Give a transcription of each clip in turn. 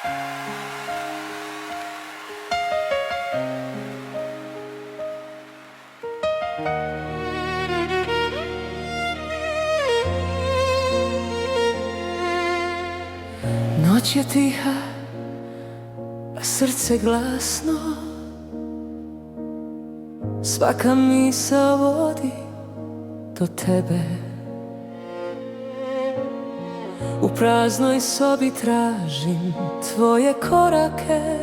Noć je tiha, a srce glasno, svaka misao vodi do tebe. U praznoj sobi tražim tvoje korake,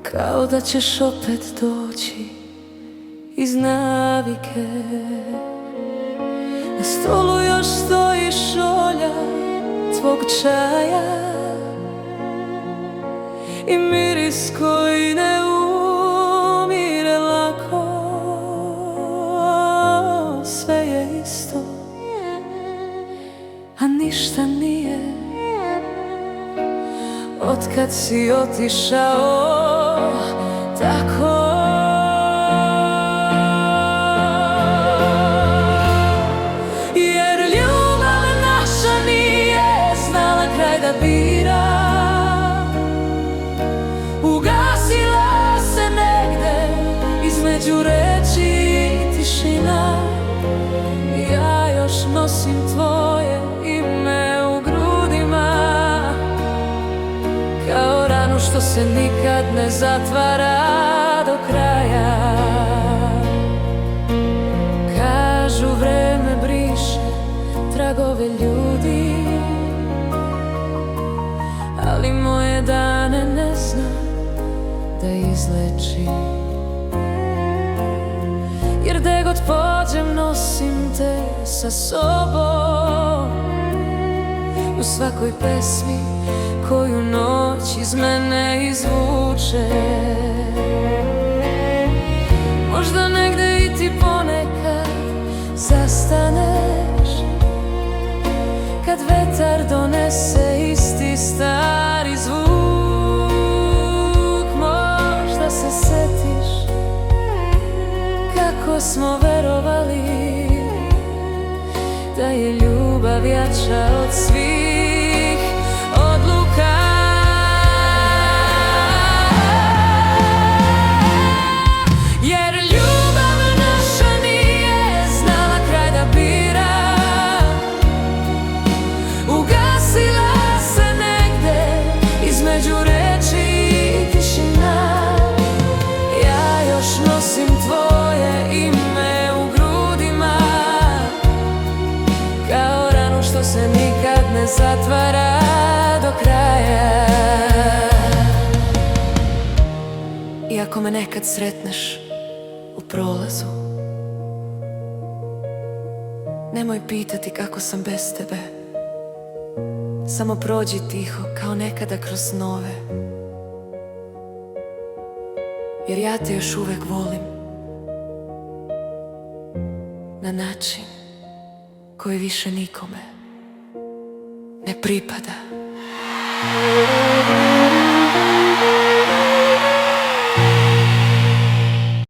kao da ćeš opet doći iz navike. Na stolu još stoji šolja tvog čaja i miris koji ne umire lako. Sve je isto, a ništa nije, otkad si otišao tako. Jer ljubav naša nije znala kraj da bira, ugasila se negde između reči i tišina. Ja još nosim tvoje ime u grudima, kao ranu što se nikad ne zatvara do kraja. Kažu vreme briše tragove ljudi, ali moje dane ne zna da izleči. Jer gde god pođem nosim te sa sobom, u svakoj pesmi koju noć iz mene izvuče. Možda negde i ti ponekad zastaneš, kad vetar donese isti stari zvuk. Možda se setiš kako smo verovali da je ljubav jača od svih odluka. Jer ljubav naša nije znala kraj da bira, ugasila se negde između reči i tišina. Ja još nosim tvoje ime u grudima, kao ranu što se nikad ne zatvara do kraja. I ako me nekad sretneš u prolazu, nemoj pitati kako sam bez tebe. Samo prođi tiho kao nekada kroz snove, jer ja te još uvek volim na način koji više nikome ne pripada.